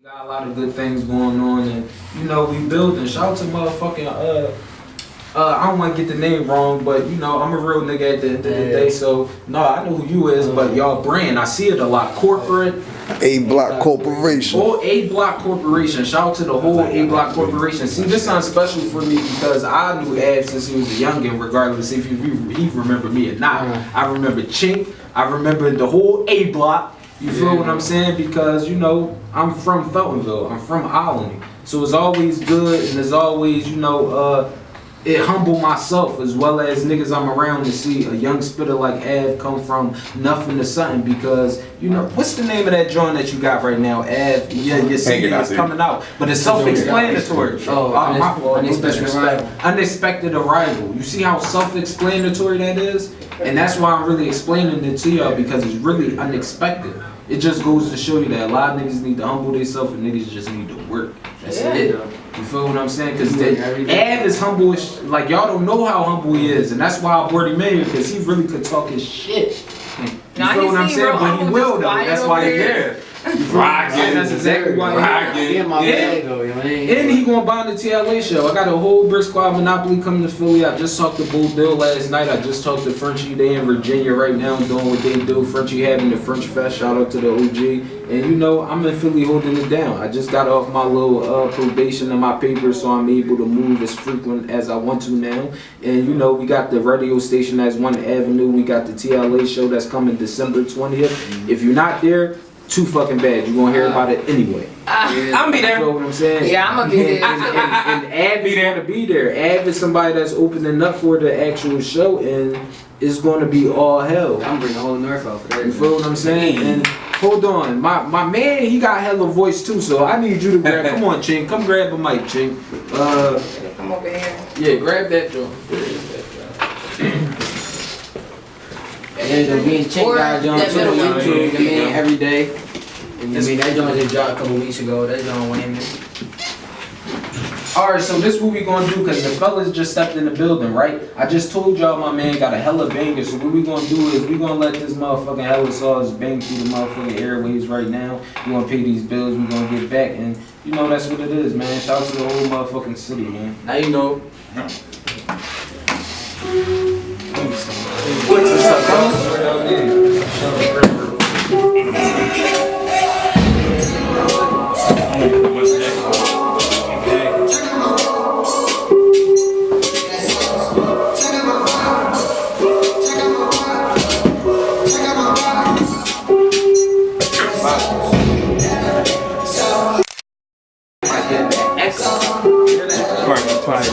Got a lot of good things going on, and you know we building. Shout out to motherfucking I don't want to get the name wrong, but you know I'm a real nigga at the end of the day. So no, I know who you is, but y'all brand I see it a lot. Corporate. A-Block Corporation. Whole A-Block Corporation. Shout out to the whole A-Block Corporation. See, this sounds special for me because I knew Av since he was a youngin', regardless if he remember me or not. I remember Chink. I remember the whole A-Block. You feel what I'm saying? Because, you know, I'm from Feltonville. I'm from Olney. So it's always good and it's always, you know, it humble myself as well as niggas I'm around to see a young spitter like Av come from nothing to something because, you know, what's the name of that joint that you got right now, Av? Yeah, your CD is coming out. But it's self-explanatory. My fault. Unexpected arrival. You see how self-explanatory that is? And that's why I'm really explaining it to y'all because it's really unexpected. It just goes to show you that a lot of niggas need to humble themselves and niggas just need to work. That's it. You feel what I'm saying? Because Av is humble, like y'all don't know how humble he is. And that's why I brought him in here because he really could talk his shit. You feel what I'm saying? But he will though. That's why he's there. Rockin', that's exactly why and he gonna buy the TLA show. I got a whole Brick Squad Monopoly coming to Philly. I just talked to Bull Bill last night. I just talked to Frenchie. They in Virginia right now doing what they do. Frenchie having the French Fest. Shout out to the OG. And you know, I'm in Philly holding it down. I just got off my little probation on my papers, so I'm able to move as frequent as I want to now. And you know, we got the radio station that's 1 Avenue. We got the TLA show that's coming December 20th. If you're not there, too fucking bad. You're gonna hear about it anyway. I'm gonna be there. You know what I'm saying? Yeah, I'm gonna be there. And Av is gonna be there. Av is somebody that's opening up for the actual show, and it's gonna be all hell. I'm bringing the whole North out for that. You feel what I'm saying? And hold on, my man, he got hella voice too, so I need you to grab. Come on, Chink, come grab a mic, Chink. Come over here. Yeah, grab that joint. And the me and Chink got John too on YouTube. I mean, every day. And I mean, that joint just dropped a couple weeks ago. That joint went in. Alright, so this what we gonna do, cause the fellas just stepped in the building, right? I just told y'all my man got a hella banger, so what we gonna do is we gonna let this motherfucking hella sauce bang through the motherfucking airwaves right now. We gonna pay these bills, we gonna get back, and you know that's what it is, man. Shout out to the whole motherfucking city, man. Now you know. What's this up, bro?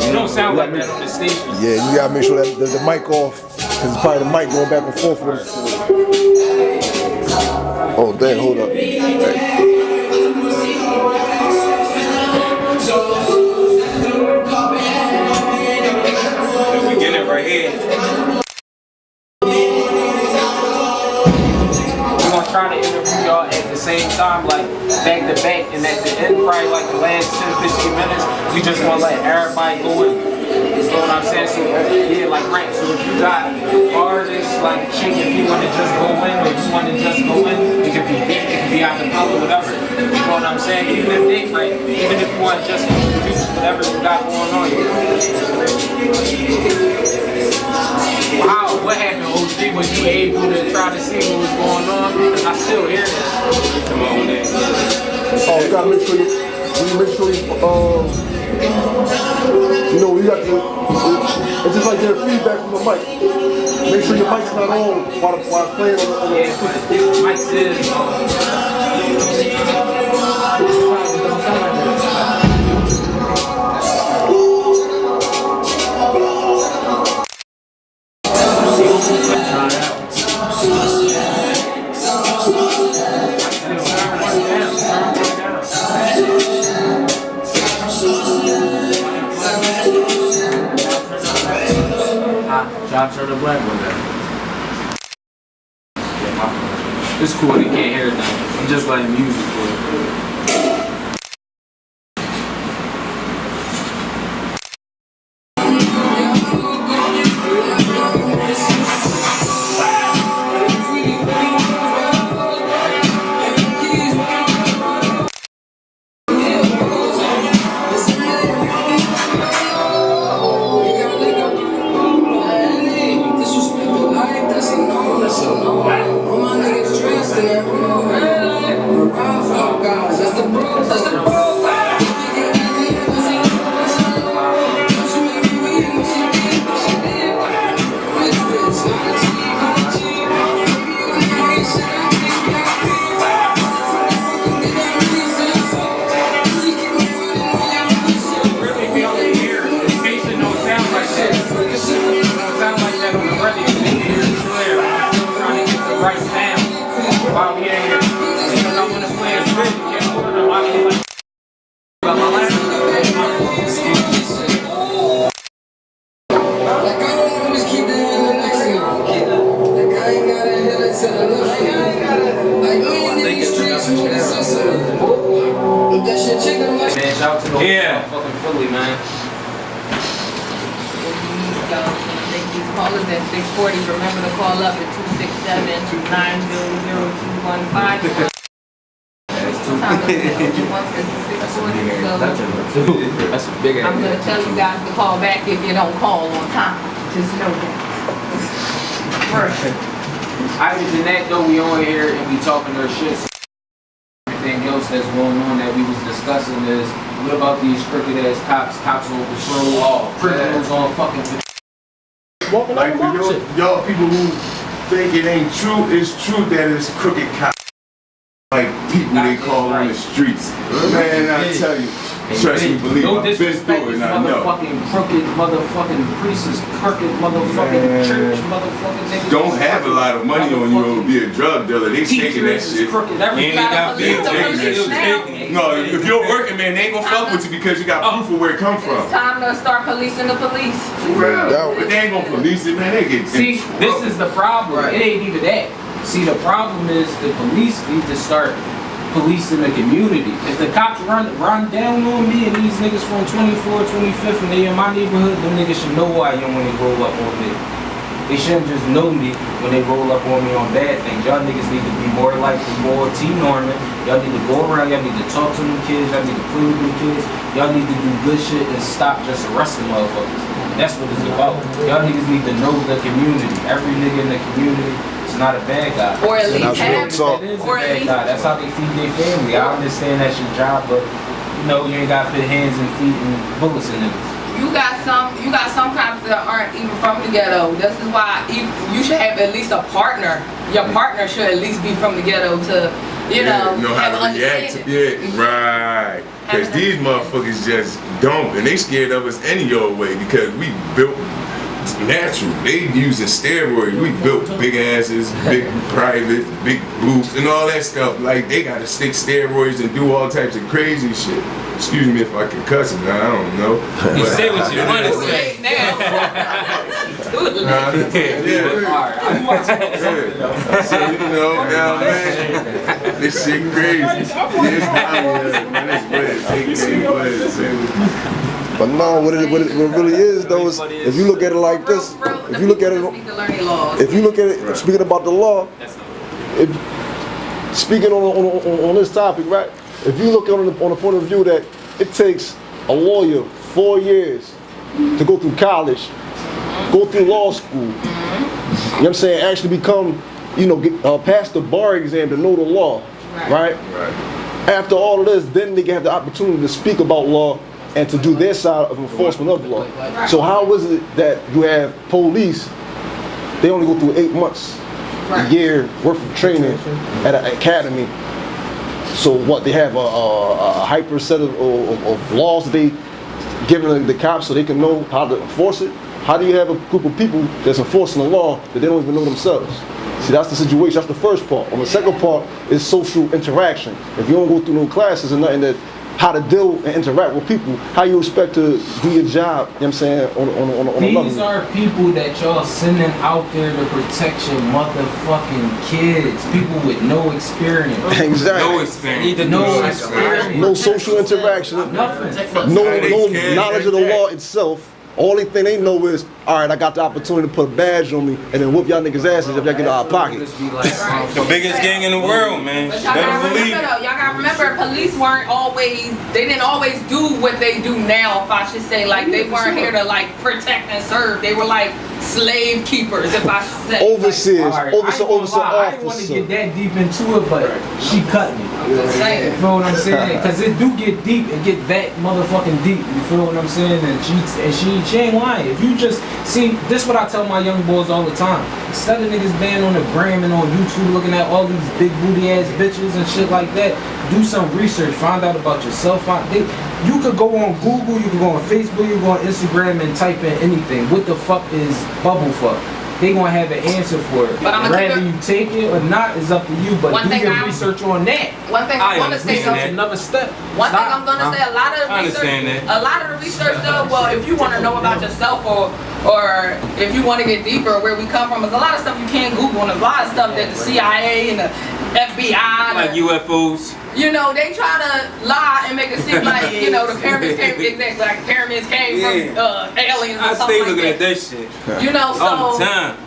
You don't sound like that on the station. Yeah, you gotta make sure that the mic off, because it's probably the mic going back and forth with them. Oh, damn, hold up. We get it right here. We're gonna try to interview y'all at the same time, like back to back, and at the end, probably like the last 10-15 minutes, we just wanna let everybody go in. You know what I'm saying? So yeah, like rap. So if you got artists like Chink, if you wanna just go in, or if you wanna just go in, it could be beat, it could be out the color, whatever. You know what I'm saying? Even if they like, even if you want to just introduce whatever you got going on. Wow, what happened, OG? Was you able to try to see what was going on? Because I still hear this. Come on, man. Oh, you gotta make sure you know, you got to, it's just like their feedback from the mic. Make sure your mic's not on while playing on the yeah, but this mic says, Job turn the black one down. Yeah, my fault. It's cool, they can't hear it now. I'm just letting music play. Remember to call up at 267-900-215. That's a big I'm gonna tell you guys to call back if you don't call on time. Just know that. Other than that though, we on here and we talking our shit. Everything else that's going on that we was discussing is, what about these crooked ass cops? Cops on patrol, criminals on fucking patrol. Like for y'all people who think it ain't true, it's true that it's crooked cops. Like people they call on the streets. Man, I tell you, trust me, believe me, I've been through it and I know. Motherfucking crooked, motherfucking priests, crooked, motherfucking church, motherfucking niggas. Don't have a lot of money on you to be a drug dealer. They taking that shit. No, if you're working, man, they ain't gonna fuck with you because you got proof of where it come from. It's time to start policing the police. But they ain't gonna police it, man. They get See, this is the problem. It ain't even that. See, the problem is the police need to start policing the community. If the cops run down on me and these niggas from 24, 25th and they in my neighborhood, them niggas should know who I am when they roll up on me. They shouldn't just know me when they roll up on me on bad things. Y'all niggas need to be more like the more T-norming. Y'all need to go around, y'all need to talk to them kids, y'all need to play with them kids. Y'all need to do good shit and stop just arresting motherfuckers. That's what it's about. Y'all niggas need to know the community. Every nigga in the community is not a bad guy. Or at least have, or at least that's how they feed their family. I understand that's your job, but you know you ain't gotta put hands and feet and bullets in niggas. You got some cops that aren't even from the ghetto. This is why you should have at least a partner. Your partner should at least be from the ghetto to, you know how to react to it. Right. Because these motherfuckers just don't, and they scared of us any old way because we built natural. They using steroids. We built big asses, big private, big boobs, and all that stuff. Like they gotta stick steroids and do all types of crazy shit. Excuse me if I can cuss it, I don't know. You say what you want to say. So, you know, now, man, this shit crazy. It's But no, what it really is though is, if you look at it like this, if you look at it, speaking about the law, speaking on this topic, right? If you look on the point of view that it takes a lawyer 4 years to go through college, go through law school, you know what I'm saying, actually become, pass the bar exam to know the law, right? After all of this, then they can have the opportunity to speak about law and to do their side of enforcement of law. So how is it that you have police, they only go through 8 months, a year worth of training at an academy? So what, they have a hyper set of laws that they giving the cops so they can know how to enforce it? How do you have a group of people that's enforcing the law that they don't even know themselves? See, that's the situation, that's the first part. On the second part is social interaction. If you don't go through no classes and nothing that how to deal and interact with people, how you expect to do your job, you know what I'm saying, on These are people that y'all sending out there to protect your motherfucking kids. People with no experience. Exactly. No experience. No experience. No social interaction. Nothing. No knowledge of the law itself. Only thing they know is, all right, I got the opportunity to put a badge on me and then whoop y'all niggas' asses if y'all get out of pocket. The biggest gang in the world, man. But y'all gotta remember, police they didn't always do what they do now, if I should say. Like, they weren't here to, like, protect and serve. They were, like, slave keepers, if I say. Overseers, Alright, overseer, I didn't want to officer. get that deep into it, but she cut me. I'm just You saying. feel what I'm saying? Because it do get deep and get that motherfucking deep. You feel what I'm saying? And she ain't lying. If you just see, this what I tell my young boys all the time. Instead of niggas being on the gram and on YouTube looking at all these big booty ass bitches and shit like that, do some research. Find out about yourself. You could go on Google, you could go on Facebook, you could go on Instagram and type in anything. What the fuck is bubble fuck? They gonna have an answer for it. But I'ma Whether you take it or not is up to you. But One do thing your I'm- research on that. One thing I want to say understand though. that. Another step. One thing Stop. I'm gonna say, a lot of I research, understand that. a lot of the research though, well, if you want to know about yourself or if you want to get deeper where we come from, there's a lot of stuff you can't Google and a lot of stuff that the CIA and the FBI, Like UFOs. you know, they try to lie and make it seem like, you know, the pyramids came, exactly, like pyramids came from aliens or I something stay like looking that. at that shit You know, all so the time.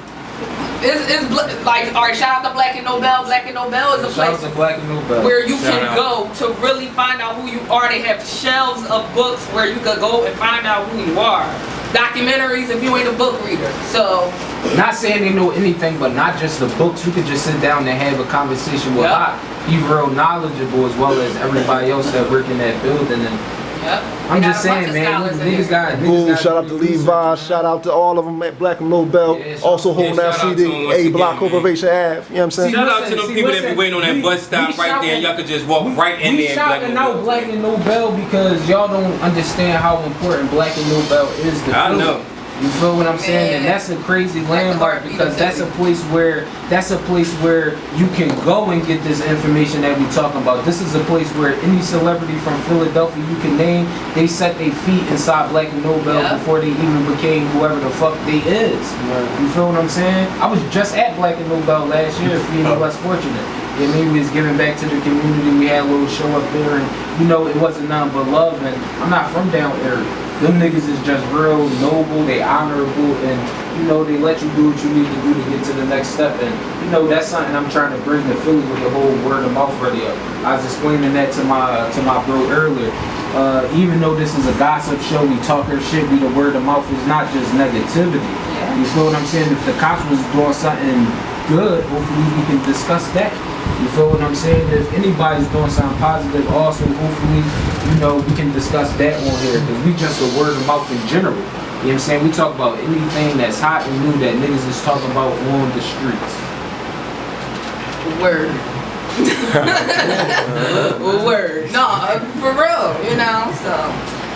it's like, all right, shout out to Black and Nobel. Black and Nobel is a Shout out place to Black and Nobel. where you Shout can out. go to really find out who you are. They have shelves of books where you could go and find out who you are. Documentaries if you ain't a book reader. So, Not saying they know anything, but not just the books. You could just sit down and have a conversation with Yep. Hot. He's real knowledgeable as well as everybody else that work in that building. And yep. I'm They got just a bunch saying, of man, scholars in niggas here. got Boom, shout out to Levi, shout out to all of them at Black and Nobel. Yeah, shout Also out- holding yeah, that shout out to CD, them once A Block again, man. Corporation Ave. You know what I'm saying? See, Shout out to listen, them see, people that listen, be waiting on that we- bus stop we right there. shouting- Y'all could just walk right in We there and Black shouting and out Nobel. Black and Nobel because y'all don't understand how important Black and Nobel is to I Philly. know. You feel what I'm saying? And Man. that's a crazy Like the landmark heartbeat because of that's a Philly. place where you can go and get this information that we talking about. This is a place where any celebrity from Philadelphia you can name, they set their feet inside Black and Nobel Yeah. before they even became whoever the fuck they is. You feel what I'm saying? I was just at Black and Nobel last year, being less fortunate. Yeah, maybe we was giving back to the community. We had a little show up there, and you know it wasn't nothing but love. And I'm not from down area. Them niggas is just real noble. They honorable, and you know they let you do what you need to do to get to the next step. And you know that's something I'm trying to bring to Philly with the whole word of mouth radio. I was explaining that to my bro earlier. Even though this is a gossip show, we talk our shit. We the word of mouth is not just negativity. You feel what I'm saying? If the cops was doing something good, hopefully we can discuss that. You feel what I'm saying? If anybody's doing something positive, also hopefully, you know, we can discuss that on here because we just a word of mouth in general. You know what I'm saying? We talk about anything that's hot and new that niggas is talking about on the streets. Word. Word. No, for real, you know, so.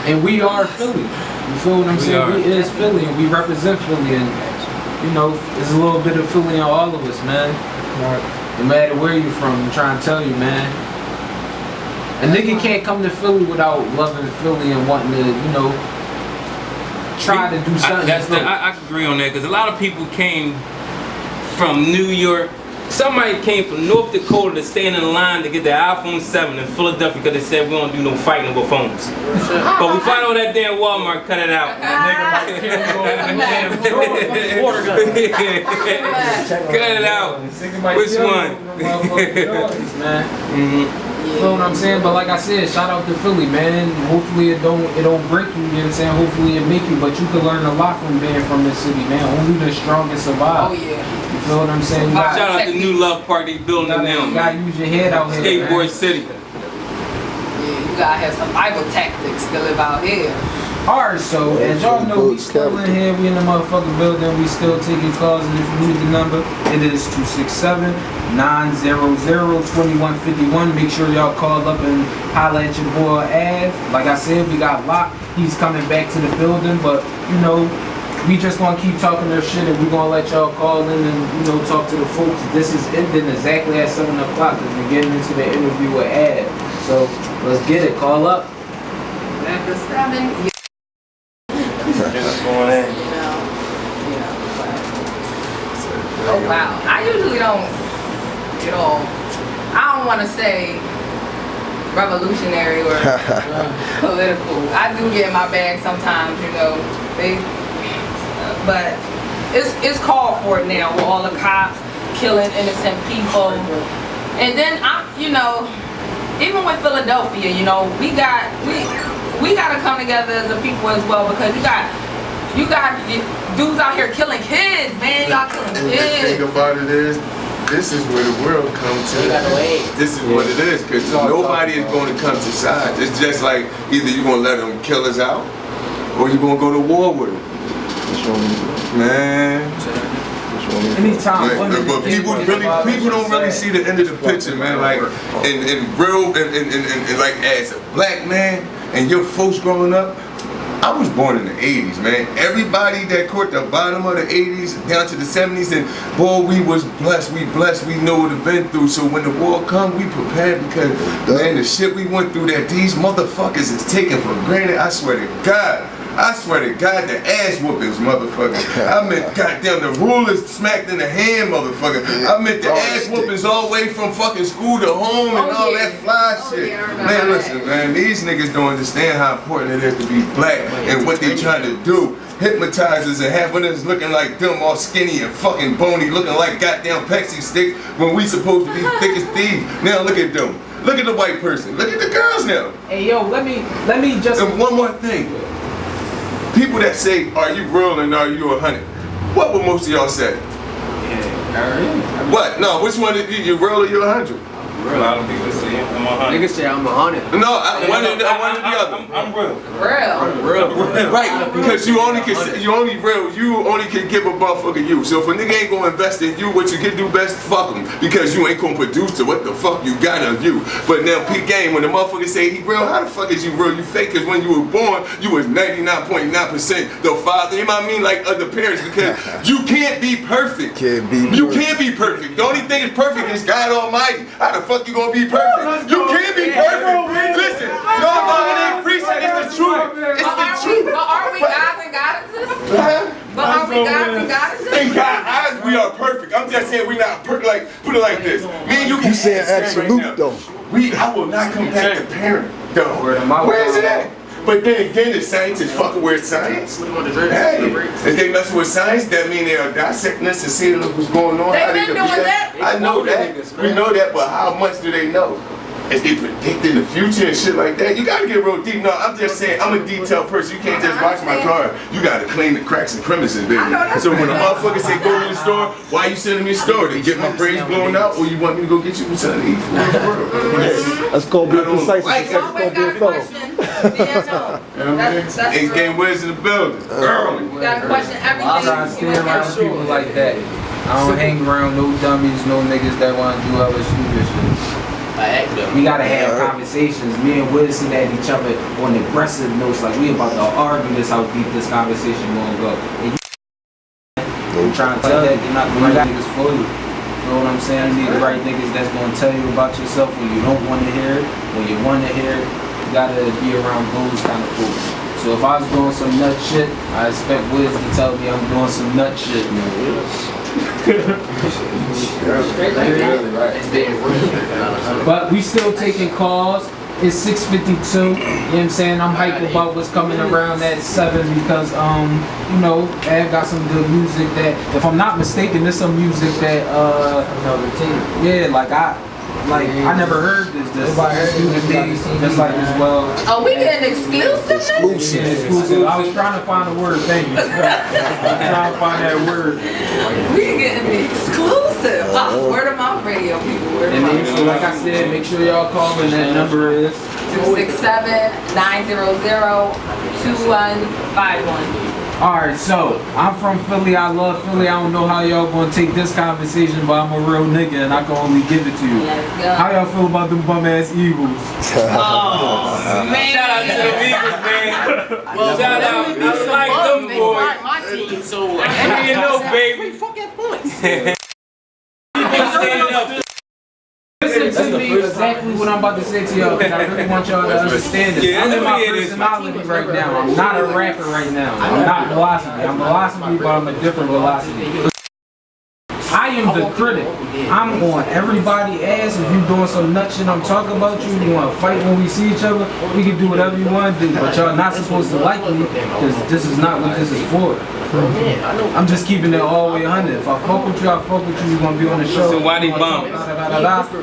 And we are Philly. You feel what I'm saying? We is Philly and we represent Philly and you know, there's a little bit of Philly in all of us, man. No matter where you from, I'm trying to tell you, man. A nigga can't come to Philly without loving Philly and wanting to, you know, try to do something. I agree on that because a lot of people came from New York. Somebody came from North Dakota to stand in line to get their iPhone 7 in Philadelphia because they said we don't do no fighting over phones. But we find out that damn Walmart cut it out. Cut it out. Which one? You feel what I'm saying? But like I said, shout out to Philly, man. Hopefully it don't break you, you know what I'm saying? Hopefully it make you, but you can learn a lot from being from this city, man. Only the strongest survive. Oh yeah. You feel what I'm saying? Shout out to New Love Park they building You now. gotta use your head out here, Skateboard man. City. Yeah, you gotta have survival tactics to live out here. Alright, so as y'all know, we still in here, we in the motherfucking building, we still taking calls, and if you need the number, it is 267-900-2151. Make sure y'all call up and holla at your boy Ave. Like I said, we got Lop. He's coming back to the building, but you know, we just gonna keep talking their shit and we gonna let y'all call in and you know talk to the folks. This is ending exactly at 7 o'clock because we're getting into the interview with Ave. So let's get it. Call up. After 7, Going in. oh wow. I usually don't, you know, I don't want to say revolutionary or political. I do get in my bag sometimes, you know. But it's called for it now with all the cops killing innocent people. And then you know, even with Philadelphia, you know, we gotta come together as a people as well because You got dudes out here killing kids, man. Y'all killing And the kids. thing about it is, this is where the world comes to. You gotta wait. This is what it is, because nobody is going to come to sides. It's just like either you're going to let them kill us out, or you're going to go to war with them. Man. Anytime. But people don't really see the end of the picture, man. Like, and real, and like as a black man, and your folks growing up, I was born in the 80s, man. Everybody that caught the bottom of the 80s down to the 70s, and boy, we was blessed. We know what we've been through. So when the war come, we prepared because, man, the shit we went through that these motherfuckers is taken for granted. I swear to God. The ass whoopings, motherfucker. I meant goddamn the rulers smacked in the hand, motherfucker. I meant the ass whoopings all the way from fucking school to home and all that fly shit. Man, listen, man, these niggas don't understand how important it is to be black and what they trying to do. Hypnotizers and having us looking like them all skinny and fucking bony, looking like goddamn Pepsi sticks when we supposed to be thick as thieves. Now look at them. Look at the white person. Look at the girls now. Hey yo, let me just. And one more thing. People that say, are you real and are you 100? What would most of y'all say? Yeah, What? No, which one is you real or you 100? a lot of people say I'm 100. Niggas say I'm 100. No, one or the other. I'm real. Real. Right, because you only can give a motherfucker you. So if a nigga ain't gonna invest in you, what you can do best, fuck him. Because you ain't gonna produce it. What the fuck you got of you? But now peak game, when the motherfucker say he real, how the fuck is you real? You fake, because when you were born, you was 99.9% the father. You know what I mean? Like other parents, because you can't be perfect. You can't be perfect. The only thing that's perfect is God Almighty. How the fuck you gonna be perfect? You can't be perfect. Listen, no, it ain't preaching. It's the truth. It's the truth. But are we gods and goddesses? But are we gods and goddesses? In God's eyes, we are perfect. I'm just saying we're not perfect. Like, put it like this. Me and you can saying absolute, right though. I will not come back to parent, though. Where is it at? But then again, the scientists fucking with science. Hey, if they mess with science, that mean they are dissecting us and seeing what's going on. They've been doing that. I know that. We know that, but how much do they know? If they predicting the future and shit like that, you gotta get real deep. No, I'm just saying, I'm a detailed person. You can't just watch my car. You gotta clean the cracks and crevices, baby. So when a motherfucker say go to the store, why you sending me to the store? To get my braids blown out, or you want me to go get you something to eat for the world? That's gonna be a precise. Like, That's gonna be a fellow. Ace Game Wiz in the building. Early. You gotta question everything. I'm trying to stay around people like that. I don't hang around no dummies, no niggas that want to do other stupid shit. We gotta have conversations. Me and Wiz sitting at each other on aggressive notes, like we about to argue this, how deep this conversation gonna go. And I'm trying to tell you, you're not the right niggas for you. You know what I'm saying? You need the right niggas that's gonna tell you about yourself when you don't want to hear it. When you want to hear it, you gotta be around those kind of folks. So if I was doing some nut shit, I expect Wiz to tell me I'm doing some nut shit. But we still taking calls. It's 6:52. You know what I'm saying? I'm hyped about what's coming around at 7 because you know, Av got some good music that, if I'm not mistaken, there's some music that yeah, I never heard this just like as well. Oh, we getting exclusive? Exclusive. I was trying to find a word, thank you. I was trying to find that word. We getting exclusive. Word of mouth radio, people. Word of And mouth. so like I said, make sure y'all call and that number is 267-900-2151. Alright, so I'm from Philly, I love Philly. I don't know how y'all gonna take this conversation, but I'm a real nigga and I can only give it to you. Let's go. How y'all feel about them bum ass Eagles? Oh, man. Shout out to the Eagles, man. Well, shout out. I like them boys. My team, so You know, baby. fucking points. Stand up. Listen to me exactly what I'm about to say to y'all, because I really want y'all to understand this. Yeah, I'm in my it is. personality right now. I'm not a rapper right now. I'm not velocity. I'm velocity, but I'm a different velocity. I am the critic. I'm on everybody's ass. If you doing some nut shit, I'm talking about you. You want to fight when we see each other, we can do whatever you want to do. But y'all not supposed to like me, because this is not what this is for. I'm just keeping it all the way 100. If I fuck with you, I fuck with you. You're going to be on the show. So why they bum?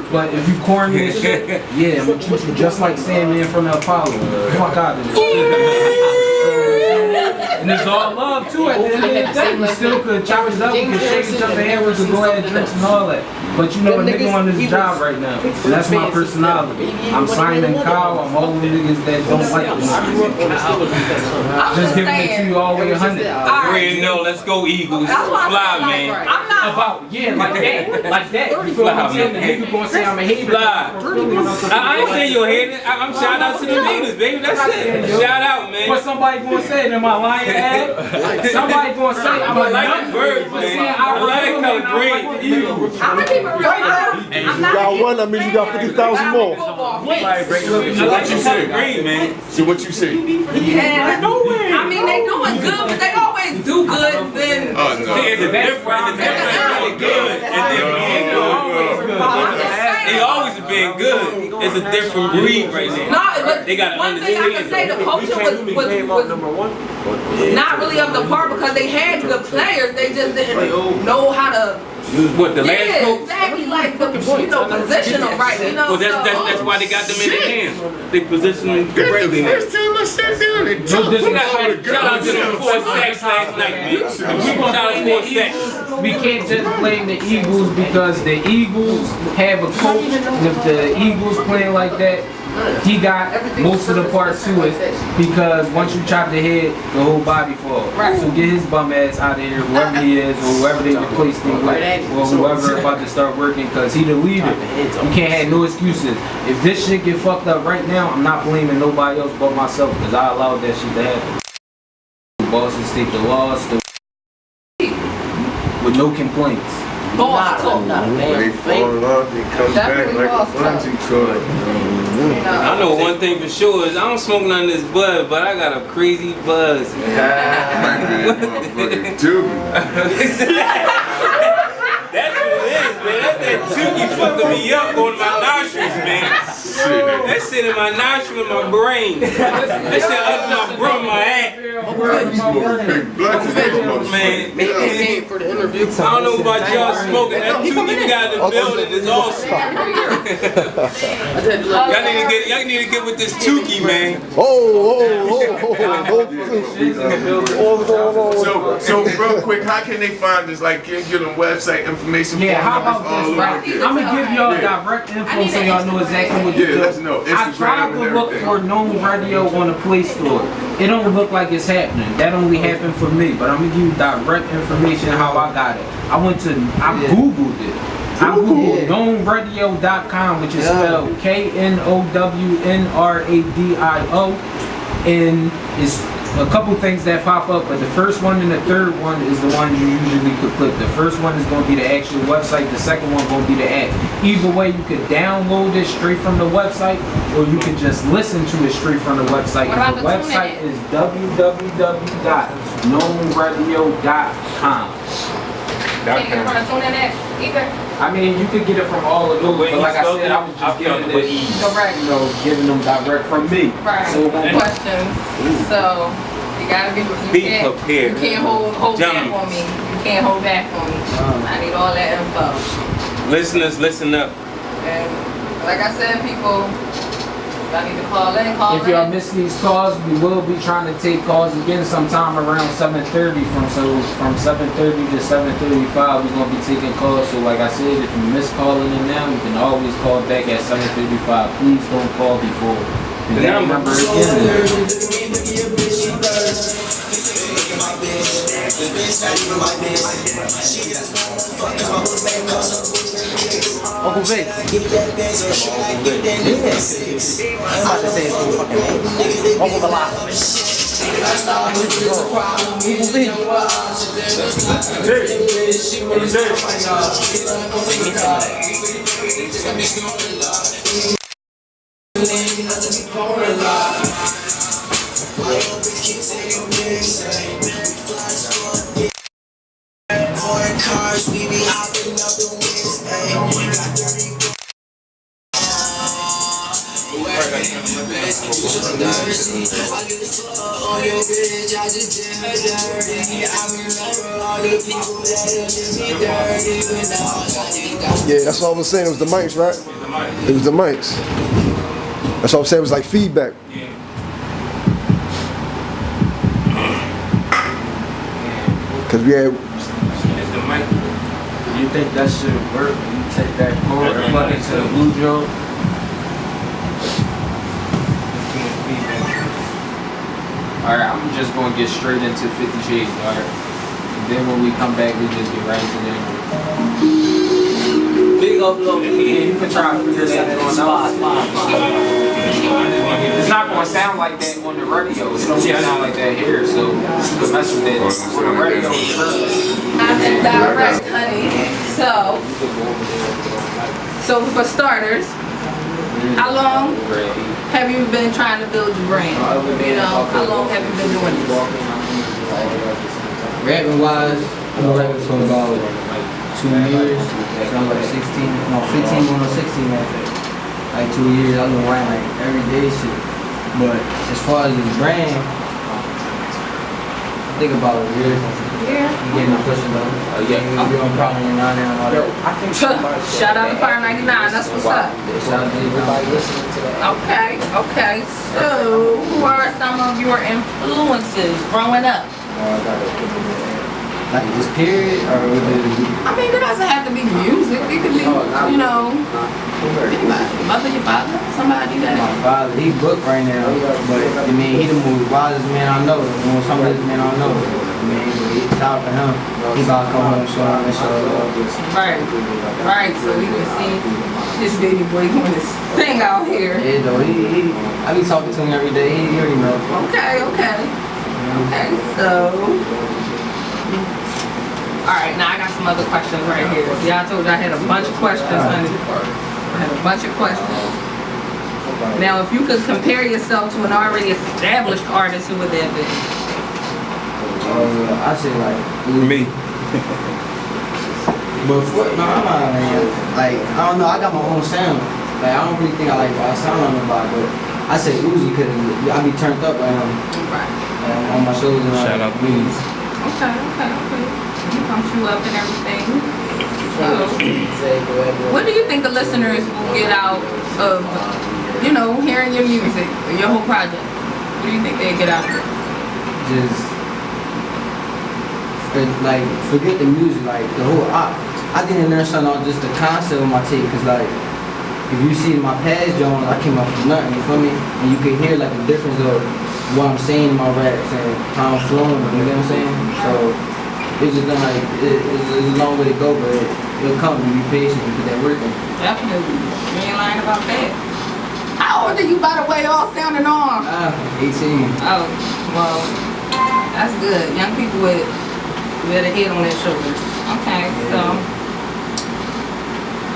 But if you corny and shit, yeah, I'm going to treat you just like Sammy in front of Apollo. Fuck out of this. And it's all love too. At the end of the day, we still could chop it up, we could shake each other hand, we could go ahead and drink and all that. But you know, a nigga on this job right now. And that's my personality. I'm Simon Cowell. I'm all the niggas that don't like this. Just giving it to you all the way 100. Right. No, let's go Eagles. Fly, man. I'm not About, yeah, like that. You feel what I'm saying? The nigga gonna say I'm a hater. Fly. I ain't saying you're a hater. I'm shout out to the leaders, baby. That's it. Shout out, man. What somebody gonna say? Am I lying, Ed? Somebody gonna say I'm a like the birds, man. I like the color green. I'm gonna keep it real. I'm You not got one, that means you got 50,000 more. So what you say? Green, man. So what you say? Yeah. I mean, they doing good, but they always do good. Then Oh no. It's a difference. It's really good. And then they always have been good. It's a different breed right now. no, but They gotta one thing I can say, the culture was not really up to par because they had good players. They just didn't know how to. What, the last Yeah, coach? exactly. Like position them right. Well, that's why they got them in the hands. They position them correctly. First time I sat down and No talked Shout disrespect. out to them 4 sacks last night, man. Shout out 4 sacks. We can't just blame the Eagles because the Eagles have a coach. And if the Eagles playing like that, he got most of the part to it because once you chop the head, the whole body falls. Right. So get his bum ass out of here, whoever he is, or whoever they replaced him with, or whoever about to start working, because he the leader. You can't have no excuses. If this shit get fucked up right now, I'm not blaming nobody else but myself because I allowed that shit to happen. Boston take the loss with no complaints. Boss talk. They fall off, they come back Definitely like a lost bungee cord. I know one thing for sure is I don't smoke none of this bud, but I got a crazy buzz. Motherfucking doobie. That's what it is, man. That's that tookie fucking me up on my nostrils, man. That shit in my nostril and my brain. That shit up my bro, my ass. Man, for the interview. I don't know about y'all smoking. That tookie we got in the building is awesome. Y'all need to get with this tookie, man. So real quick, how can they find us? Like, can you get them website information? Yeah, phone how numbers, about all this, over right? again? I'm gonna give y'all direct info so y'all know exactly what to do. Yeah, let's know. I Instagram tried to and look everything. for known radio on the Play Store. It don't look like it's happening. That only happened for me, but I'm gonna give you direct information how I got it. I Googled it. I Googled knownradio.com, which is spelled KNOWNRADIO, and it's a couple things that pop up, but the first one and the third one is the one you usually could click. The first one is going to be the actual website, the second one going to be the app. Either way, you could download it straight from the website, or you could just listen to it straight from the website. What about The the website TuneIn? is www.knownradio.com. Can't get it from the TuneIn app either. I mean, you could get it from all of those, but like I said, I was just giving it, Correct. giving them direct from me. Right. So it won't Questions. So you gotta be prepared. You can't hold back Gentlemen. on me. You can't hold back on me. I need all that info. Listeners, listen up. And like I said, people, I need to call in. If y'all miss these calls, we will be trying to take calls again sometime around 7:30. From 7:30 to 7:35, we're gonna be taking calls. So like I said, if you miss calling in now, you can always call back at 7:35. Please don't call before. And that number again. Uncle Vic. I'm about to say it's fucking name. Uncle Velocity. Uncle Vic. Foreign cars, we be hopping up the wings, Yeah, that's what I was saying. It was the mics, right? It was the mics. That's what I'm saying. It was like feedback. Cause we had. It's the mic. You think that should work? You take that cord and plug it to the blue drum. Alright, I'm just gonna get straight into 50 Shades Dark. And then when we come back, we just get right into that. Big up, low. You can try to figure something on It's not gonna sound like that on the radio. It's gonna sound like that here, so you can mess with that on the radio. I'm direct, honey. So for starters, how long have you been trying to build your brand? You know, how long have you been doing this? Rapping wise, I've been rapping for about 2 years. So I'm like 16, no 15 going on 16 after. Like 2 years, I've been writing like everyday shit. But as far as this brand, I think about a year. Yeah. You getting the pushing though. I'm doing Power 99 and all that. Shout out to Power 99, that's what's up. Shout out to everybody listening to that. Okay. So, who are some of your influences growing up? Like this period or with the I mean, it doesn't have to be music. It could be, you know, anybody. Your mother, your father, somebody that. my father, he booked right now, but I mean, he the most wisest man I know, the most humblest man I know. I mean, it's out for him. He about to come home soon and show love. Right. So we can see this baby boy doing this thing out here. Yeah, though, I be talking to him every day. He already know. Okay. So. Alright, now I got some other questions right here. See, I told you I had a bunch of questions, honey. I had a bunch of questions. Now, if you could compare yourself to an already established artist, who would that be? I say like Me. But no, I'm not like I don't know. I got my own sound. Like I don't really think I like I sound on nobody, but I say Uzi because I be turned up on my shoulders and Shout out to me. Okay. He pumps you up and everything. So, what do you think the listeners will get out of, you know, hearing your music, your whole project? What do you think they get out of it? Just like forget the music, like the whole. I didn't learn something on just the concept of my tape, cause like if you see my past Jones, I came up from nothing. You feel me? And you can hear like the difference of what I'm saying in my raps and how I'm flowing. You know what I'm saying? So. It's just been like, it's a long way to go, but it'll come. You be patient and put that work in. Definitely. You ain't lying about that. How old are you, by the way, all sounding on? 18. Oh, well, that's good. Young people with a head on their shoulders.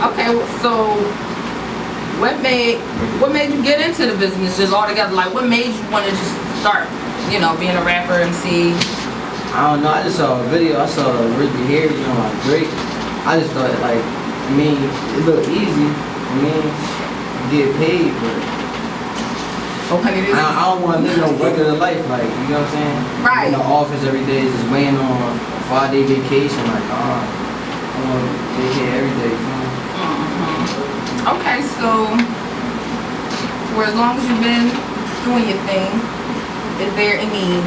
Okay, so what made you get into the business just altogether? Like, what made you want to just start, you know, being a rapper, MC? I don't know, I just saw a video, I saw Ricky Harry, you know, like Drake. I just thought, like, I mean, it looked easy. I mean, get paid, but I don't want to live no regular life, like, you know what I'm saying? Right. In the office every day, just waiting on a 5-day vacation, like, I want to vacate every day, you know? Okay, so for as long as you've been doing your thing, is there any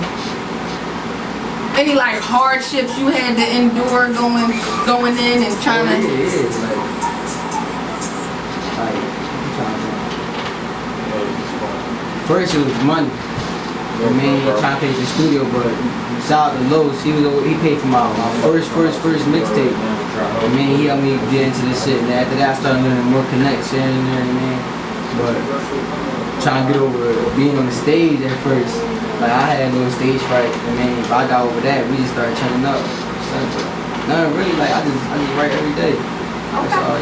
like hardships you had to endure going in and trying to? First it was money. I mean, trying to pay for the studio, but shout out to Los, he paid for my first mixtape. I mean, he helped me get into this shit, and after that I started learning more connects here and there, man. But trying to get over being on the stage at first. Like I had a little stage fright, and then if I got over that, we just started turning up. Nothing really, like I just write every day. That's all.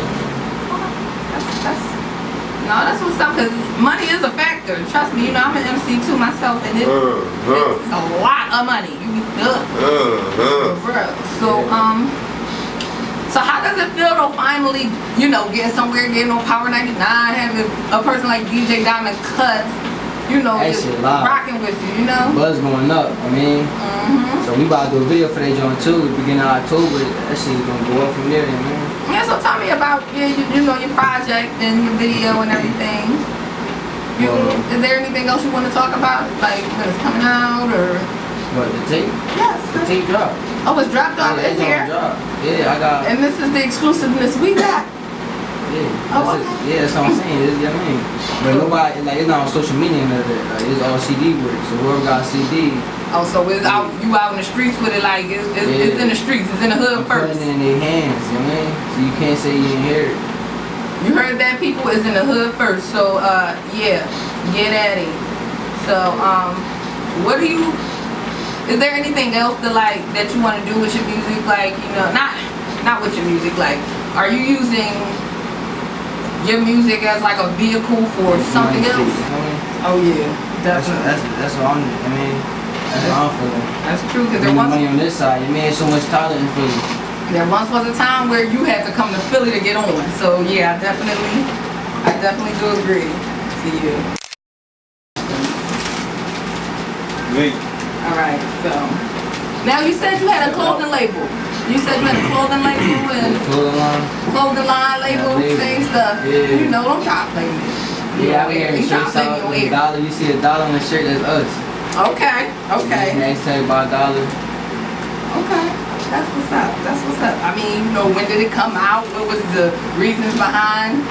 That's what's up, because money is a factor. Trust me, you know, I'm an MC too myself, and it's a lot of money. So how does it feel to finally, you know, get somewhere, getting on Power 99, having a person like DJ Diamond Cuts, you know, just rocking with you, you know? Buzz going up, I mean. So we about to do a video for that joint too, beginning of October. That shit's gonna go up from there, man. Yeah, so tell me about you know, your project and your video and everything. Is there anything else you want to talk about, like when it's coming out, or? But the tape? Yes. The tape dropped. Oh, it's dropped off in here? Yeah, I got. And this is the exclusiveness we got. Yeah. Oh, That's yeah, that's what I'm saying. You know what I mean? But nobody, like, it's not on social media and none of that. Like, it's all CD work. So whoever got a CD. Oh, so it's out, you out in the streets with it, like, it's in the streets, it's in the hood first. Putting it in their hands, you know what I mean? So you can't say you didn't hear it. You heard that, people? It's in the hood first. So, yeah, get at it. So, what do you, is there anything else that you want to do with your music? Like, you know, not with your music, like, are you using your music as like a vehicle for something else? You know what I mean? Oh yeah, definitely. That's what I'm, I mean, that's what I'm feeling. That's true, because There money on this side, you made so much talent in Philly. there once was a time where you had to come to Philly to get on. So yeah, I definitely do agree to you. Alright, so now you said you had a clothing label. You said you had a clothing label and clothing line label, same stuff. Yeah. You know, don't try to play me. Yeah, I wear You try to shirts play out me with $1. You see $1 on the shirt, that's us. Okay, okay. Next time by $1. Okay, that's what's up. That's what's up. I mean, you know, when did it come out? What was the reasons behind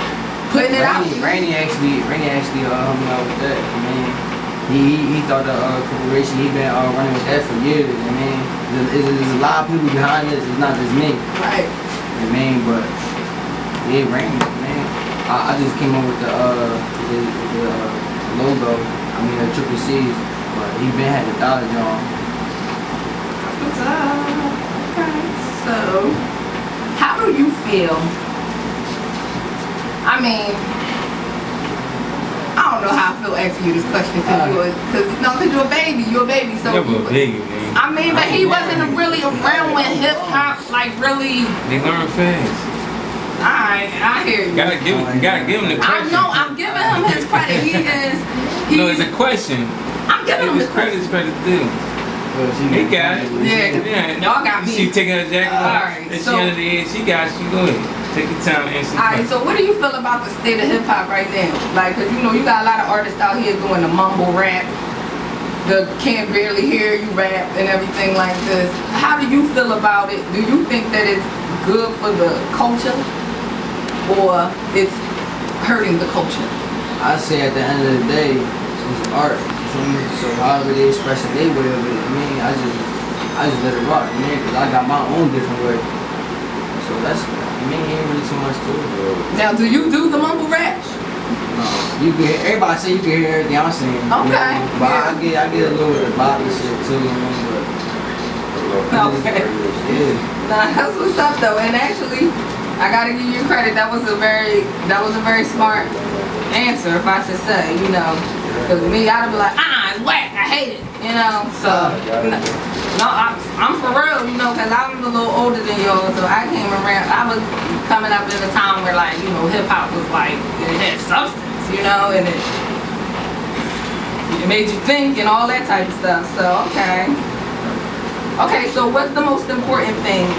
putting it out? Rainey actually helped me out with that. I mean, he thought the corporation, he been running with that for years. I mean, there's a lot of people behind this. It's not just me. Right. I mean, but yeah, Rainey, man. I just came up with the logo. I mean, the triple C's. But he been had the dollar John. What's up? Okay. So, how do you feel? I mean, I don't know how I feel asking you this question because you're a baby. You're a baby. So. You're a baby, man. I mean, but he wasn't really around when hip hop really. They learn fast. Alright, I hear you. You gotta give him the credit. I know, I'm giving him his credit. No, it's a question. I'm giving him his credit. Credit due. He got it. Yeah. Y'all got me. She taking her jacket off. Alright, And so- she under the edge. She got you. Go ahead. Take your time and answer the Alright, question. so what do you feel about the state of hip hop right now? Like, cause you know, you got a lot of artists out here doing the mumble rap, the can't barely hear you rap and everything like this. How do you feel about it? Do you think that it's good for the culture or it's hurting the culture? I say at the end of the day, it's art. You feel me? So however they express it, they way of it. I mean, I just let it rock, man, because I got my own different way. So that's, I mean, ain't really too much to it. Now, do you do the mumble rap? You can hear, everybody say you can hear everything I'm saying. Okay. You know? But I get a little bit of body shit too, you know, but Okay. yeah. Nah, that's what's up though. And actually, I gotta give you credit. That was a very smart answer, if I should say. You know, because me, I'd be like, it's whack. I hate it. You know. So no, I'm for real. You know, because I'm a little older than y'all, so I came around. I was coming up in a time where, like, you know, hip hop was like it had substance. You know, and it made you think and all that type of stuff. So okay. Okay, so what's the most important thing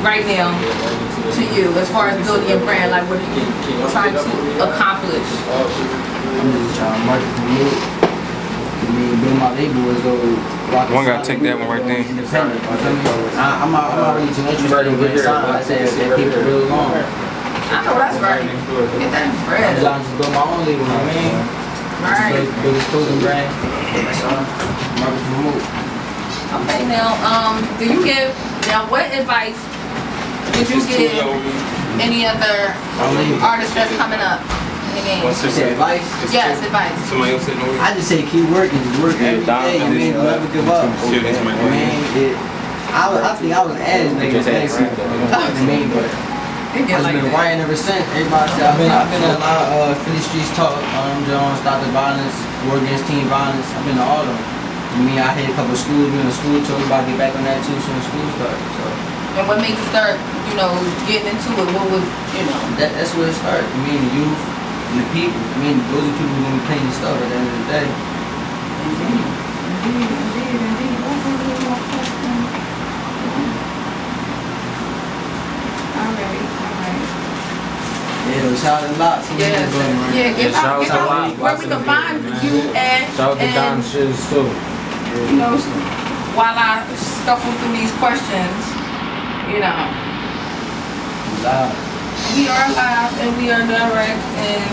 right now to you as far as building your brand? Like, what are you trying to accomplish? I'm just trying to market the music. I mean, build my label as though One gotta take that one right there. Independent, you feel me? I'm not really too interested in getting signed. I said that people real long. I know that's right. Get that I'm bread. trying to build my own label, you know what I mean? Right. Build a clothing brand. Market the music. Okay, now, what advice would you give any other artists that's coming up in the game? You said advice? Yes, advice. Somebody else sitting over here. I just say keep working, just work every day. I mean, never give up. I mean, I think I was ass nigga actually. I mean, but It get I've like been that. writing ever since. Everybody said I've been in a lot of Philly Streets Talk, Jones, Stop the Violence, War Against Teen Violence. I've been to all of them. I mean, I hit a couple of schools, been in school, told about to get back on that too soon as school started. So And what made you start, you know, getting into it? What was, you know? that's where it started. I mean, the youth and the people. I mean, those are people who gonna be playing the stuff at the end of the day. Yeah, shout out a lot. Get out where we can find you at. Shout out to and, Don Shiz too. You know, while I scuffle through these questions, you know, we are live and we are direct, and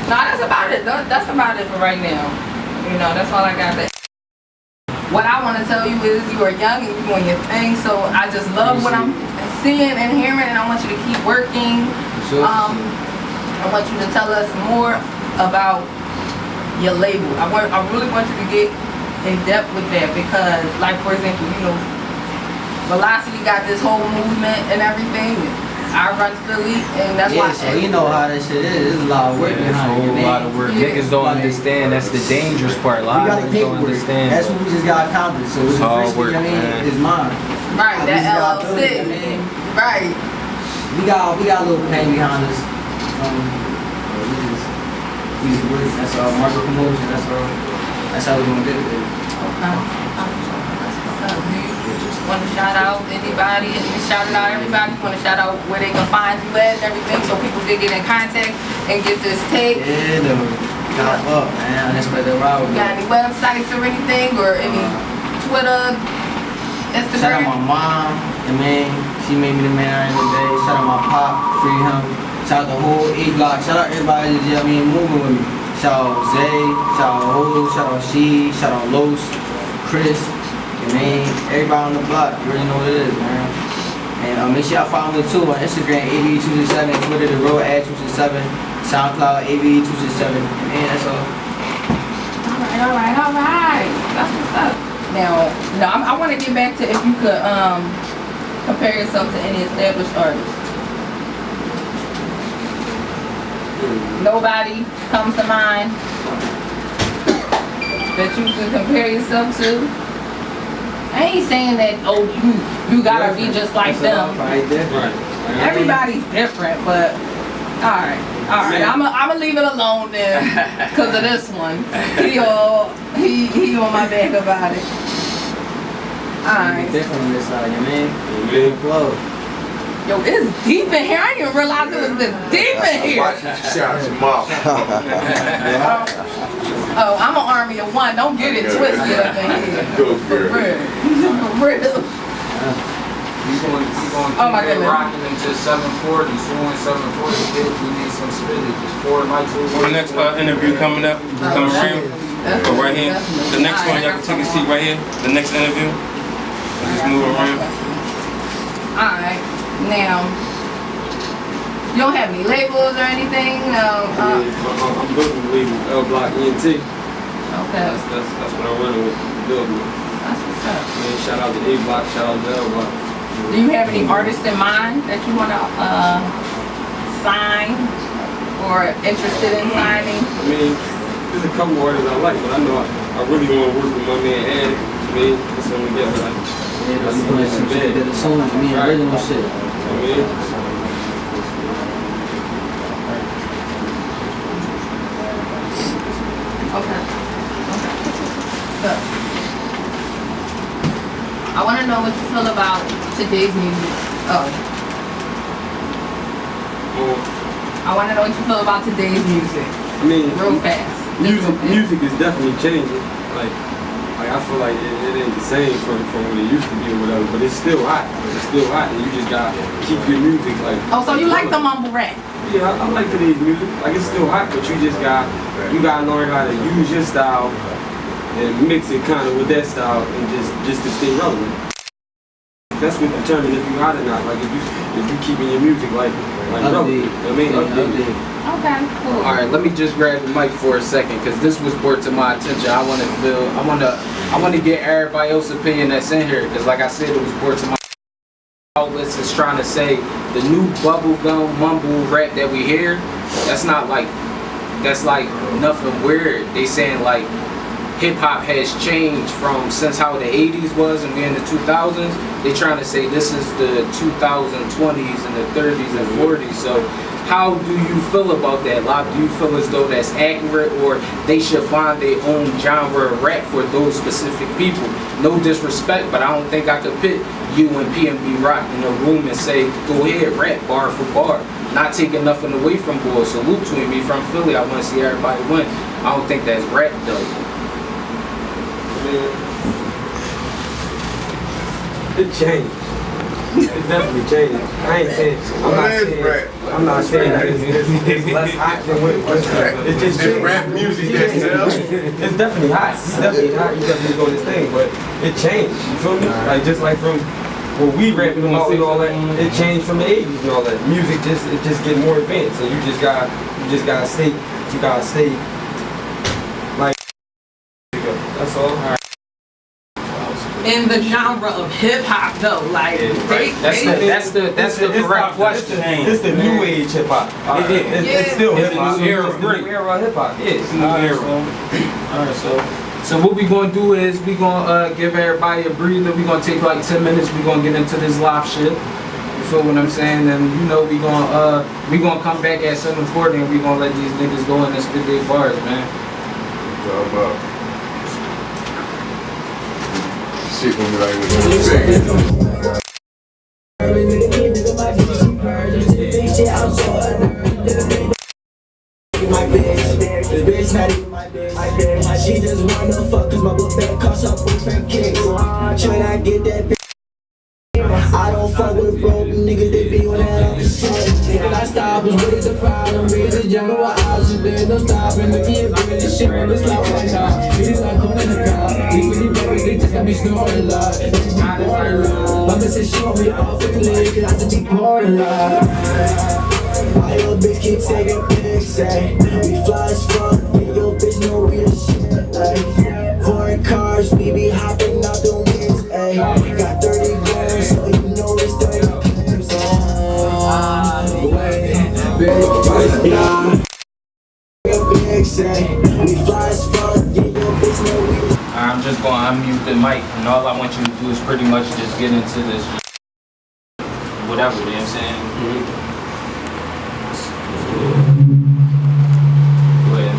no, that's about it. That's about it for right now. You know, that's all I got. What I want to tell you is you are young and you're doing your thing, so I just love what I'm seeing and hearing, and I want you to keep working. I want you to tell us more about your label. I really want you to get in depth with that, because, like, for example, you know, Velocity got this whole movement and everything. I run Philly, and that's why. So you know how that shit is. It's a lot of work. It's a whole lot of work. Niggas don't understand. That's the dangerous part. A lot of niggas don't understand. That's what we just got accomplished. So it's hard first work, thing, man. is mine. Right, that LLC. Right. We got a little pain behind us. We just work. That's our market promotion. That's how we're gonna get it. Okay. Want to shout out anybody, and you shouted out everybody. Want to shout out where they can find you at and everything, so people can get in contact and get this tape. Yeah, no. Got up, man. That's where they're out. Got any websites or anything, or any Twitter, Shout out Instagram? my mom, the man. She made me the man I am today. Shout out my pop, free him. Shout out the whole E block. Shout out everybody that's moving with me. Shout out Zay, shout out Ho, shout out She, shout out Los, Chris. Man, everybody on the block, you already know what it is, man. And make sure y'all follow me too on Instagram, Ave267, Twitter, The Road Ad267, SoundCloud, Ave267. Man, that's all. All right. That's what's up. Now, I want to get back to if you could compare yourself to any established artist. Nobody comes to mind that you could compare yourself to? I ain't saying that, oh, you gotta be just like them. Everybody's different, but alright. I'ma leave it alone then, cause of this one. He on my back about it. Alright. Different on this side, you man. Big flow. Yo, it's deep in here. I didn't even realize it was this deep in here. Watch you shout your mouth. Oh, I'm an army of one. Don't get it twisted up in here. Go, For girl. real. For real. You going Oh my keep it goodness. rocking into 740, soon 740 kids, we need some spinach. Just 4 mics. The next interview coming up, coming around. But right here, the next one, y'all can take a seat right here. The next interview, just move around. Alright, now, you don't have any labels or anything? No. I'm building the label L Block ENT. Okay. That's what I'm running with, building it. That's what's up. Man, shout out to A Block, shout out to L Block. Do you have any artists in mind that you want to sign or interested in signing? I mean, there's a couple artists I like, but I know I really want to work with my man Ed. I mean, that's when we get like. Yeah, that's some shit that the songs, me, original shit. I mean, Okay. Good. I want to know what you feel about today's music. I want to know what you feel about today's music. I mean, Real fast. music is definitely changing. Like I feel like it ain't the same from what it used to be or whatever, but it's still hot. It's still hot, and you just gotta keep your music like. Oh, so you like the mumble rap? Yeah, I like today's music. Like it's still hot, but you gotta learn how to use your style and mix it kind of with that style, and just to stay relevant. That's what determines if you hot or not. Like if you keeping your music like relevant. I mean, updated. Okay, cool. All right, let me just grab the mic for a second, because this was brought to my attention. I want to get everybody else's opinion that's in here, because like I said, it was brought to my outlets is trying to say the new bubblegum mumble rap that we hear, that's like nothing weird. They saying like hip hop has changed from since how the 80s was and we're in the 2000s. They trying to say this is the 2020s and the 30s and 40s. So how do you feel about that, Lop? Do you feel as though that's accurate, or they should find their own genre of rap for those specific people? No disrespect, but I don't think I could pit you and PNB Rock in a room and say, go ahead, rap bar for bar. Not taking nothing away from boys. Salute to me from Philly. I want to see everybody win. I don't think that's rap though. It changed. It definitely changed. I ain't saying. I'm not saying that it's less hot than what it was. It's just rap music that sells. It's definitely hot. It's definitely hot. You definitely go this thing, but it changed. You feel me? Like just like from what we rapping about and all that, it changed from the 80s and all that. Music just get more advanced, and you just gotta stay like that's all. In the genre of hip hop, though, like That's the correct question. It's the new age hip hop. It's still hip hop. It's a new era hip hop. Yeah, it's a new era. Alright, so what we gonna do is we gonna give everybody a breather. We gonna take like 10 minutes. We gonna get into this live shit. You feel what I'm saying? And you know we gonna come back at 7:40 and we gonna let these niggas go in and spit their bars, man. Shit gonna be like this. She just wanna fuck cause my book bag cost her boyfriend kicks. Should I get that bitch? I don't fuck with broke niggas, they be on that other shit. Nigga, I stop, is what is the problem? Niggas is younger with options, there's no stopping. Look at bringing this shit on this loud right now. Niggas not coming in the car. These really brothers, they just got me snoring a lot. They just be boring a lot. Mama said she want me off with the leg, cause I just be boring a lot. My old bitch keep taking pics, ayy. We fly as fuck, and your bitch know we the shit, ayy. Foreign cars, we be hopping out the winds, ayy. Got 30 grams, so you know it's 30 grams. Big nah. Big say, we fly as fuck, and your bitch know we the shit. I'm just gonna unmute the mic, and all I want you to do is pretty much just get into this, whatever, you know what I'm saying? Go ahead,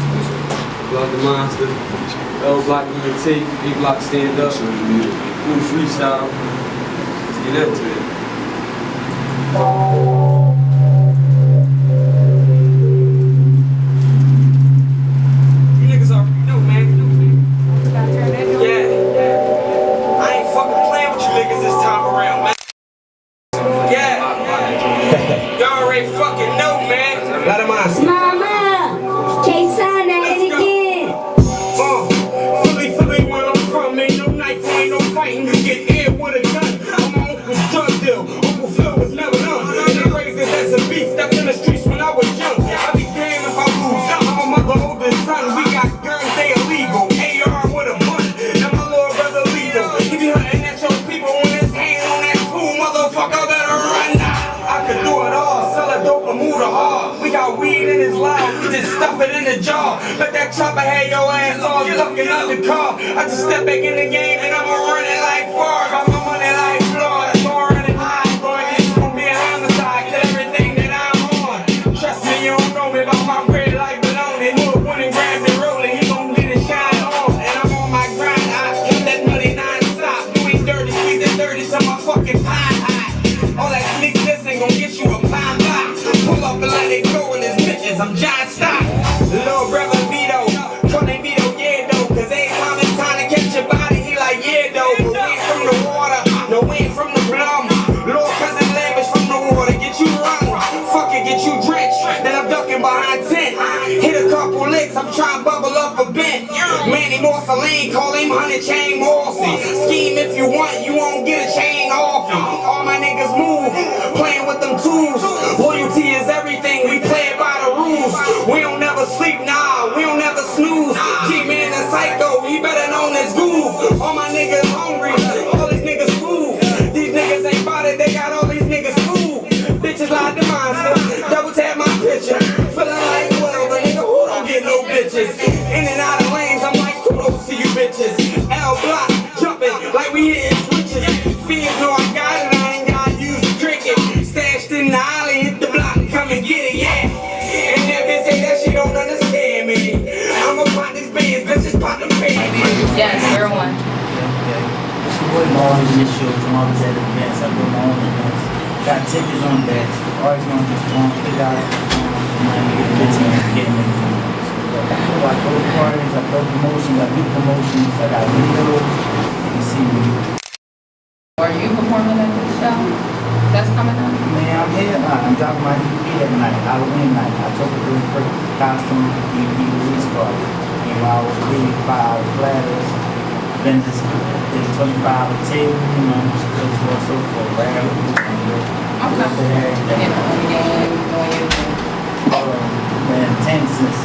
Lop Da Monsta, L block take, A block stand up, new freestyle. Let's get into it. You niggas already know, man. Yeah. I ain't fucking playing with you niggas this time around, man. Yeah. Y'all already fucking know, man. Lop Da Monsta. Mama, K-Sign at it again. Philly, where I'm from, ain't no knife, ain't no fighting. You get air with a gun. I'm my uncle's drug deal. Uncle Phil was never done. And I raised it as a beast. Stepped in the streets when I was young. I be damned if I lose. I'm a mother oldest son. We got guns, they illegal. AR with a bun. Now my little brother lethal. He be hunting at your people on his hand on that tool. Motherfucker better run now. I could do it all. Sell a dope and move the hard. We got weed in his loud. We just stuff it in the jar. Let that chopper have your ass all looking out the car. I just step back in the game and I'ma run it like Ford. Got my money like Floyd. More running high, boy. This gon' be a homicide. Kill everything that I'm on. Trust me, you don't know me about my bread like bologna. Look, when he grab it rolling, he gon' get it shine on. And I'm on my grind. I count that money non-stop. Doing dirty, squeezing 30 till my fucking pine high. All that sneakness ain't gon' get you a pine box. Pull up and let it go in his bitches. I'm John Stock. Little brother Vito. Call him Vito, yeah, though. Cause every time it's time to catch your body, he like, yeah, though. But we ain't from the water. No, we ain't from the blum. Lord cousin lavish from the water. Get you run. Fuck it, get you drenched. Then I'm ducking behind tent. Hit a couple licks. I'm trying to bubble up a bit. Manny Morsaline, call him 100 chain Morsey. Scheme if you want, you won't get a chain off him. All my niggas move, playing with them tools. Loyalty is everything, we play it by the rules. We don't never sleep, nah, we don't never snooze. G-Man the psycho, he better known as Goo. All my niggas hungry, all these niggas food. These niggas ain't bout it, they got all these niggas food. Bitches like the monster, double tap my picture. Feeling like 12, a nigga who don't get no bitches. In and out of lanes, I'm like, kudos to you bitches. L block, jumping like we hitting switches. Fiends know I got it, I ain't gotta use the cricket. Stashed in the alley, hit the block, come and get it, yeah. And if they say that she don't understand me, I'ma pop these bands, let's just pop them bands. yes, you're one. Supporting all these initiatives and all these other events. I do my own events. Got tickets on that. Always gonna just figure out money, get 15, getting everything. So I go to parties, I go promotions, I do promotions, I got videos, you see me. Are you performing at this show that's coming up? Man, I'm here. I'm dropping my EP that night, Halloween night, October 31st, costume EP release party. And I was really 5 platters, then just did 25 a table, you know, so forth, so forth, whatever. Okay. Man, tenses,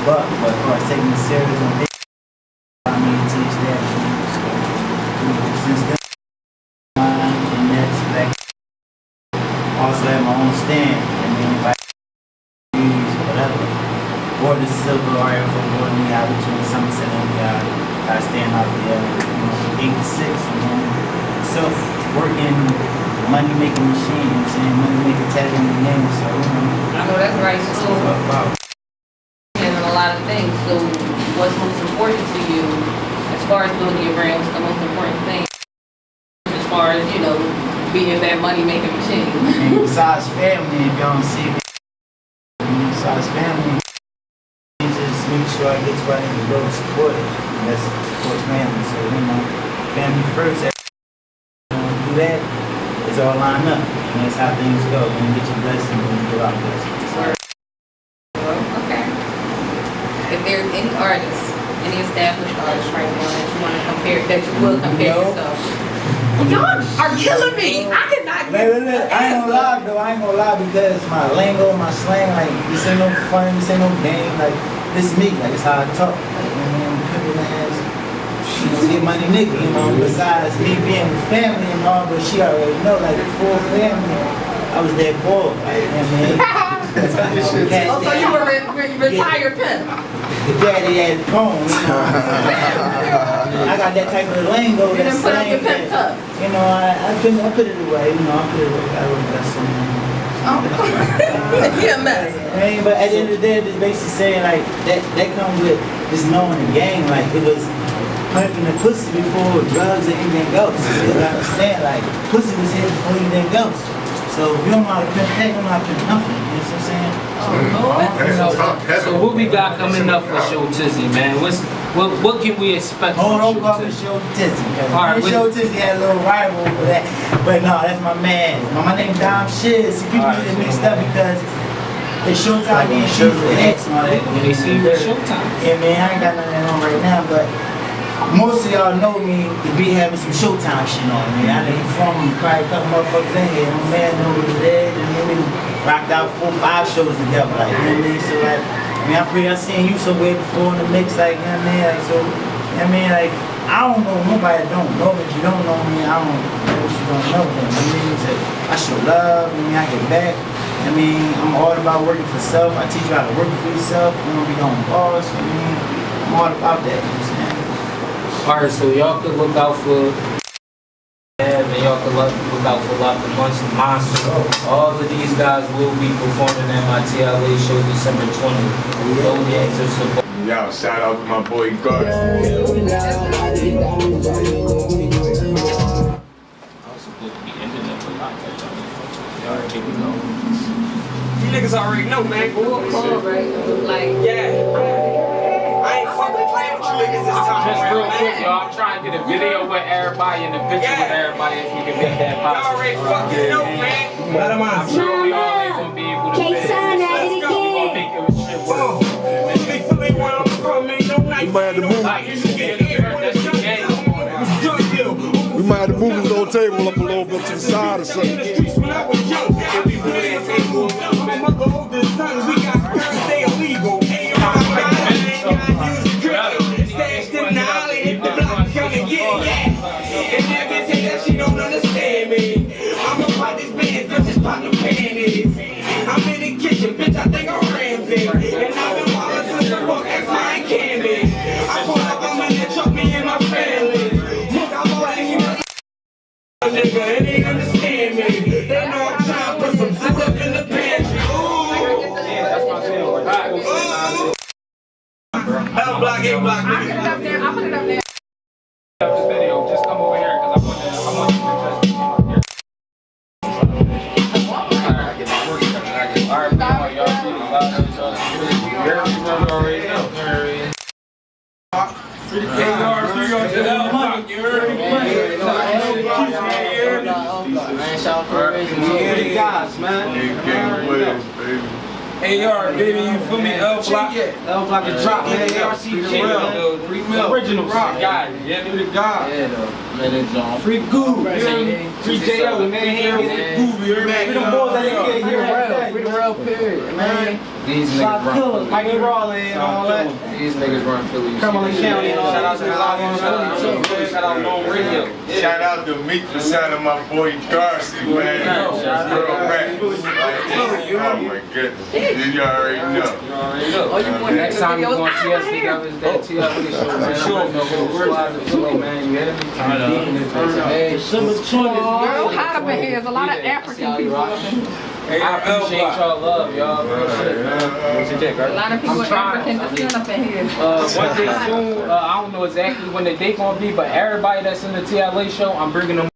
but as far as taking it serious and big, I mean, teach that. Since then, the next black. Also have my own stand. I mean, if I use whatever, or the silver area for more than the between Somerset and I stand out there, you know, 8 to 6, you know, self-working, money-making machine, you know what I'm saying, money-making tag in the end, so, you know. I know that's right. So, and a lot of things. So, what's most important to you as far as building your brand? What's the most important thing as far as, you know, being that money-making machine? And besides family, if y'all don't see me, besides family, just make sure I get to where I need to go to support it. And that's support family. So, you know, family first. Do that, it's all lined up. And that's how things go. When you get your blessing, when you get our blessing. Okay. If there's any artists, any established artists right now that you want to compare, that you will compare yourself. Y'all are killing me. I cannot get I ain't gonna lie though, I ain't gonna lie because my lingo, my slang, like this ain't no fun, this ain't no game, like this me, like it's how I talk. Like, you know, pimpin' ass, you know, get money nigga, you know, besides me being with family and all, but she already know, like full family, I was that boy, like, you know what I mean? Oh, so you were retired pimp. The daddy had the phone, you know. I got that type of lingo, You that didn't put up your slang, pimp cup. you know, I put it away, you know, I put it away, I wrote that song. You're a mess. I mean, but at the end of the day, it's basically saying like that comes with just knowing the game. Like it was pumping the pussy before drugs and anything else. You understand? Like pussy was here before anything else. So if you don't know how to pimp that, you don't know how to pimp nothing. You know what I'm saying? So what we got coming up for Show Tizzy, man? What can we expect Hold on, from call Show me Tizzy? Show Tizzy. Alright, Show Tizzy had a little rival for that. But no, that's my man. My name Dom Shiz. See, people get it mixed up because it's Showtime and she's the X and all that. When they see you at Showtime. Yeah, man, I ain't got nothing on right now, but most of y'all know me to be having some Showtime shit on me. I done performed probably a couple motherfuckers in here. My man know what it is, and then we rocked out 4 or 5 shows together, like, you know what I mean? So, like, I mean, I seen you somewhere before in the mix, like, you know what I mean? Like, so, you know what I mean? Like, I don't know nobody that don't know me. If you don't know me, I don't know what you don't know. Then, you know what I mean? I show love, I mean, I get back. I mean, I'm all about working for self. I teach you how to work for yourself. You don't be on boss. I mean, I'm all about that, you know what I'm saying? Alright, so y'all can look out for and y'all can look out for Lop Da Monsta. All of these guys will be performing at my TLA show December 20th. Yo, shout out to my boy Gus. You niggas already know, man. Like, I ain't fucking playing with you niggas this time. Just real quick, y'all, I'm trying to get a video with everybody and a picture with everybody if we can make that Y'all possible. already fucking know, man. I'm sure we all ain't gonna be able to Can't sign that We gonna again. make it shit work. Philly, where I'm from, ain't no night. We might have to move. We might have to move this little table up a little bit to the side or something. I'm in the kitchen, bitch, I think I'm Ramsay. And I've been walling since the book, that's my candy. I pull up, I'm in the truck, me and my family. Look, I'm all in here. Nigga, and they understand me. They know I'm trying to put some food up in the pantry. That's my favorite. L block, A block, I put it up there. I put it up there. This video, just come over here because I want you to just. Alright, y'all see the lot of already know. you heard me? guys, man. Gang Williams, baby. AR, baby, you feel me? L Block. L Block and drop, man. Free milk. Original rock guy. Yeah, do the God. Yeah, though. Free Goo. Free JL, man. Free them boys that ain't here right there. Free the real period, man. These niggas run Philly. Mikey Raleigh and all that. These niggas run Philly. Cumberland County and all that. Shout out to Philly too. Shout out Long Radio. Shout out to Meek for signing my boy Darcy, man. Real rap. Oh my goodness. You already know. Oh, you want Next time you videos? going to see us together is that TLC show, man. Sure. Man, you hear me? December 20th. Girl, hot up in here. There's a lot of African people up in here. I appreciate y'all love, y'all. Real shit. A lot of people with African descent up in here. One day soon, I don't know exactly when the date gonna be, but everybody that's in the TLA show, I'm bringing them